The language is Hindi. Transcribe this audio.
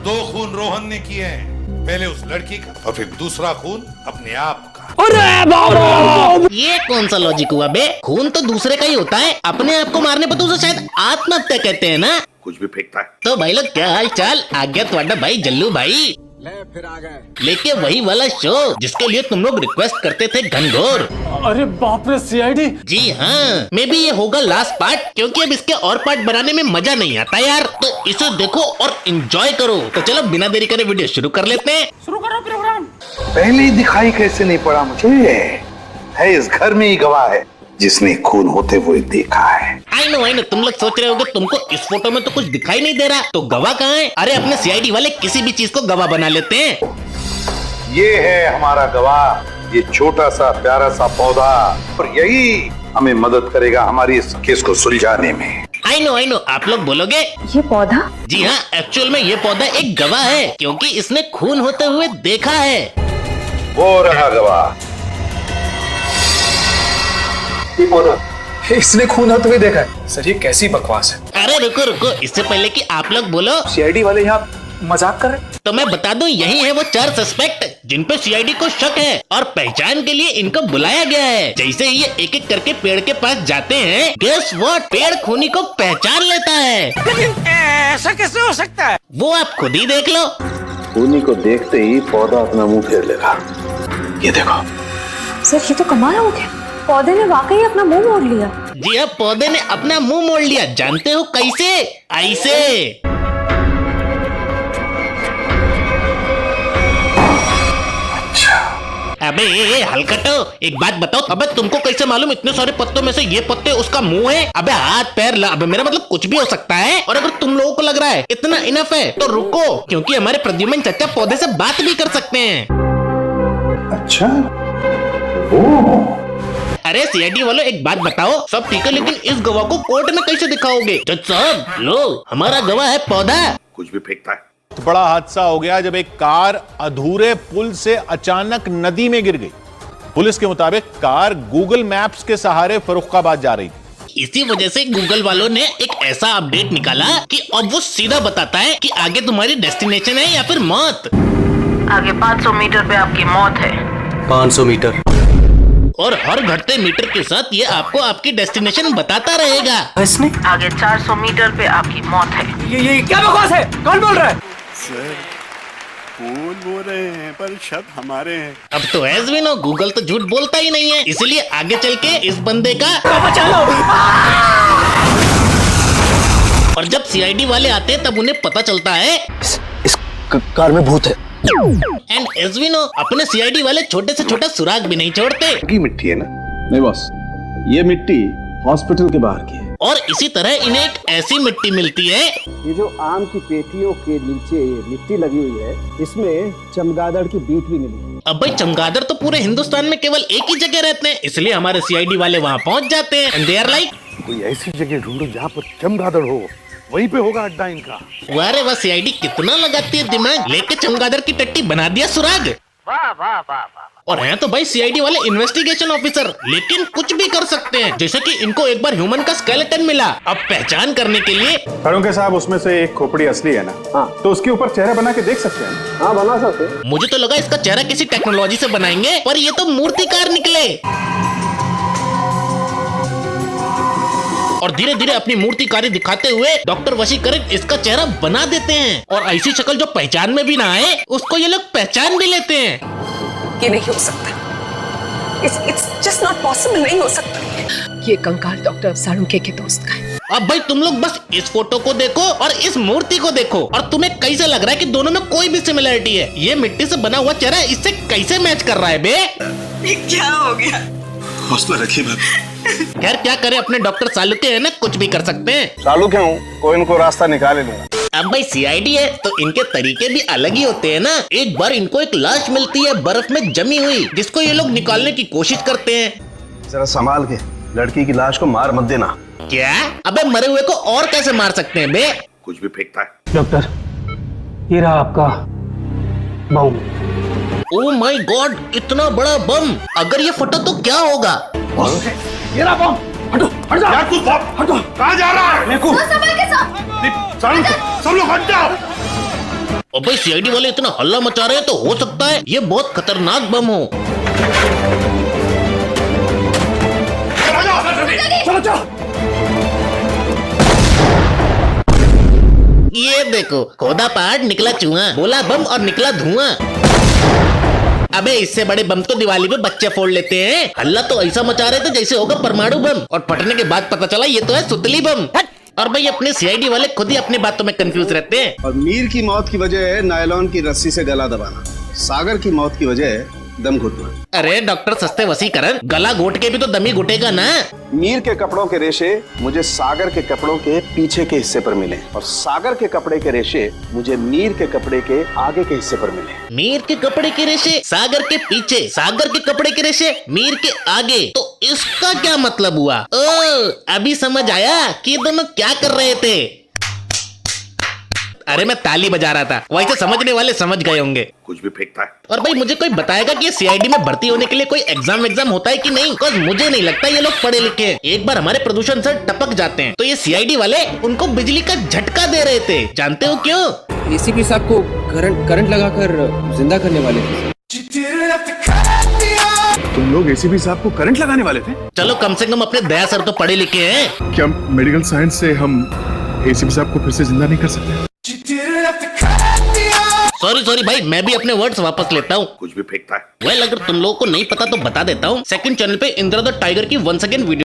2 खून रोहन ने किए हैं, पहले उस लड़की का और फिर दूसरा खून अपने आप का। अरे बाबा, ये कौन सा लॉजिक हुआ बे? खून तो दूसरे का ही होता है, अपने आप को मारने पर तो उसे शायद आत्महत्या कहते हैं ना। कुछ भी फेंकता है। तो भाई लोग क्या हाल चाल? आ गया तुम्हारा भाई जल्लू भाई, फिर आ गए लेके वही वाला शो जिसके लिए तुम लोग रिक्वेस्ट करते थे घनघोर। अरे बाप रे, सीआईडी। जी हाँ, मे बी ये होगा लास्ट पार्ट, क्योंकि अब इसके और पार्ट बनाने में मजा नहीं आता यार। तो इसे देखो और एंजॉय करो। तो चलो बिना देरी करे वीडियो शुरू कर लेते हैं। शुरू करो प्रोग्राम। पहले ही दिखाई कैसे नहीं पड़ा मुझे? है इस घर में ही गवाह है जिसने खून होते हुए देखा है। आई नो, तुम लोग सोच रहे होगे तुमको इस फोटो में तो कुछ दिखाई नहीं दे रहा, तो गवाह कहाँ है? अरे अपने सीआईडी वाले किसी भी चीज को गवाह बना लेते हैं। ये है हमारा गवाह, ये छोटा सा प्यारा सा पौधा, और यही हमें मदद करेगा हमारी इस केस को सुलझाने में। आई नो, आप लोग बोलोगे ये पौधा? जी हाँ, एक्चुअल में ये पौधा एक गवाह है, क्योंकि इसने खून होते हुए देखा है। वो रहा गवाह। ये पौधा, इसने खून होते हुए देखा है। सर ये कैसी बकवास है। अरे रुको रुको, इससे पहले कि आप लोग बोलो, सीआईडी वाले यहाँ मजाक कर रहे हैं। तो मैं बता दूं, यही है वो 4 सस्पेक्ट जिन पे सीआईडी को शक है और पहचान के लिए इनको बुलाया गया है। जैसे ही ये एक एक करके पेड़ के पास जाते हैं, गेस व्हाट, पेड़ खूनी को पहचान लेता है। लेकिन ऐसा कैसे हो सकता है? वो आप खुद ही देख लो। खूनी को देखते ही पौधा अपना मुंह फेर लेगा। ये देखो। सर ये तो कमाल हो गया, पौधे ने वाकई अपना मुंह मोड़ लिया। जी हाँ, पौधे ने अपना मुंह मोड़ लिया। जानते हो कैसे? ऐसे। अबे हलकटो, एक बात बताओ, अबे तुमको कैसे मालूम इतने सारे पत्तों में से ये पत्ते उसका मुंह है? अबे हाथ पैर अबे मेरा मतलब कुछ भी हो सकता है। और अगर तुम लोगों को लग रहा है इतना इनफ है तो रुको, क्योंकि हमारे प्रद्युम्न चाचा पौधे से बात भी कर सकते हैं। अच्छा, वो अरे सीआईडी वालों, एक बात बताओ, सब ठीक है लेकिन इस गवाह को कोर्ट में कैसे दिखाओगे? जज साहब, लो हमारा गवाह है पौधा। कुछ भी फेंकता है। तो बड़ा हादसा हो गया जब एक कार अधूरे पुल से अचानक नदी में गिर गई। पुलिस के मुताबिक कार गूगल मैप्स के सहारे फर्रुखाबाद जा रही थी। इसी वजह से गूगल वालों ने एक ऐसा अपडेट निकाला कि अब वो सीधा बताता है कि आगे तुम्हारी डेस्टिनेशन है या फिर मौत। आगे 500 मीटर पे आपकी मौत है। 500 मीटर। और हर घटते मीटर के साथ ये आपको आपकी डेस्टिनेशन बताता रहेगा। इसने आगे 400 मीटर पे आपकी मौत है। ये क्या बकवास है? कौन बोल रहा है? सर, कौन बोल रहे हैं, पर शक हमारे हैं। अब तो एज वी नो, गूगल तो झूठ बोलता ही नहीं है, इसलिए आगे चल के इस बंदे का बचा लो। और जब सीआईडी वाले आते हैं तब उन्हें पता चलता है इस कार में भूत है। एंड एज वी नो, अपने सीआईडी वाले छोटे से छोटा सुराग भी नहीं छोड़ते। की मिट्टी है ना? नहीं बॉस, ये मिट्टी हॉस्पिटल के बाहर की है। और इसी तरह इन्हें एक ऐसी मिट्टी मिलती है, ये जो आम की पेटियों के नीचे ये मिट्टी लगी हुई है, इसमें चमगादड़ की बीट भी मिली है। अब भाई चमगादड़ तो पूरे हिंदुस्तान में केवल एक ही जगह रहते हैं, इसलिए हमारे सीआईडी वाले वहाँ पहुँच जाते हैं। एंड दे आर लाइक, कोई ऐसी जगह ढूंढो जहाँ पर चमगादड़ हो, वहीं पे होगा अड्डा इनका। वारे वाह, सीआईडी कितना लगाती है दिमाग, लेके चमगादड़ की टट्टी बना दिया सुराग। वाह वाह वाह वाह। और हैं तो भाई सीआईडी वाले इन्वेस्टिगेशन ऑफिसर, लेकिन कुछ भी कर सकते हैं। जैसे कि इनको एक बार ह्यूमन का स्केलेटन मिला, अब पहचान करने के लिए फरुखे साहब, उसमें से एक खोपड़ी असली है ना? हाँ। तो उसके ऊपर चेहरा बना के देख सकते हैं। हाँ बना सकते हैं। मुझे तो लगा इसका चेहरा किसी टेक्नोलॉजी से बनाएंगे, पर ये तो मूर्तिकार निकले। और धीरे धीरे अपनी मूर्तिकारी दिखाते हुए डॉक्टर वशीकरण इसका चेहरा बना देते हैं। और ऐसी शक्ल जो पहचान में भी ना आए, उसको ये लोग पहचान भी लेते हैं। ये नहीं हो सकता, it's just not possible, नहीं हो सकता। ये कंकाल डॉक्टर साळुंखे के दोस्त का है। अब भाई तुम लोग बस इस फोटो को देखो और इस मूर्ति को देखो, और तुम्हें कैसे लग रहा है कि दोनों में कोई भी सिमिलरिटी है? ये मिट्टी से बना हुआ चेहरा इससे कैसे मैच कर रहा है बे? ये क्या हो गया? हौसला रखिए भाभी। खैर क्या करे, अपने डॉक्टर सालुके है ना, कुछ भी कर सकते हैं। चालू क्यों हूँ, कोई इनको रास्ता निकाल ही लूंगा। अब भाई सीआईडी है तो इनके तरीके भी अलग ही होते हैं ना। एक बार इनको एक लाश मिलती है बर्फ में जमी हुई, जिसको ये लोग निकालने की कोशिश करते हैं। जरा संभाल के, लड़की की लाश को मार मत देना। क्या? अबे मरे हुए को और कैसे मार सकते हैं बे? कुछ भी फेंकता है। डॉक्टर, ये रहा आपका बम। ओ माय गॉड, इतना बड़ा बम! अगर ये फटा तो क्या होगा? ये रहा बम। हटो, हट जाओ। यार तू हटो। कहाँ जा रहा है? मेरे को सब लोग हट जाओ। और भाई सीआईडी वाले इतना हल्ला मचा रहे हैं तो हो सकता है ये बहुत खतरनाक बम हो। चलो चलो। ये देखो, खोदा पहाड़ निकला चूहा, बोला बम और निकला धुआं। अबे इससे बड़े बम तो दिवाली पे बच्चे फोड़ लेते हैं। हल्ला तो ऐसा मचा रहे थे जैसे होगा परमाणु बम, और फटने के बाद पता चला ये तो है सुतली बम। और भाई अपने सीआईडी वाले खुद ही अपनी बातों में कंफ्यूज रहते हैं। और मीर की मौत की वजह है नायलॉन की रस्सी से गला दबाना, सागर की मौत की वजह है दम घुटना। अरे डॉक्टर सस्ते वसीकरण, गला घोट के भी तो दम ही घुटेगा ना। मीर के कपड़ों के रेशे मुझे सागर के कपड़ों के पीछे के हिस्से पर मिले, और सागर के कपड़े के रेशे मुझे मीर के कपड़े के आगे के हिस्से पर मिले। मीर के कपड़े के रेशे सागर के पीछे, सागर के कपड़े के रेशे मीर के आगे, तो इसका क्या मतलब हुआ? ओ, अभी समझ आया कि ये दोनों क्या कर रहे थे। अरे मैं ताली बजा रहा था, वैसे समझने वाले समझ गए होंगे। कुछ भी फेंकता है। और भाई मुझे कोई बताएगा कि ये सीआईडी में भर्ती होने के लिए कोई एग्जाम होता है कि नहीं? बिकॉज़ मुझे नहीं लगता ये लोग पढ़े लिखे हैं। एक बार हमारे प्रदूषण सर टपक जाते हैं तो ये सीआईडी वाले उनको बिजली का झटका दे रहे थे। जानते हो क्यों? एसीपी साहब को करंट लगाकर जिंदा करने वाले थे। तुम लोग एसीपी साहब को करंट लगाने वाले थे? चलो कम से कम अपने दया सर तो पढ़े लिखे हैं। क्या मेडिकल साइंस से हम एसीपी साहब को फिर से जिंदा नहीं कर सकते? सॉरी भाई, मैं भी अपने वर्ड्स वापस लेता हूँ। कुछ भी फेंकता है। वेल, अगर तुम लोगों को नहीं पता तो बता देता हूँ। सेकंड चैनल पे इंद्र द टाइगर की 1 सेकंड वीडियो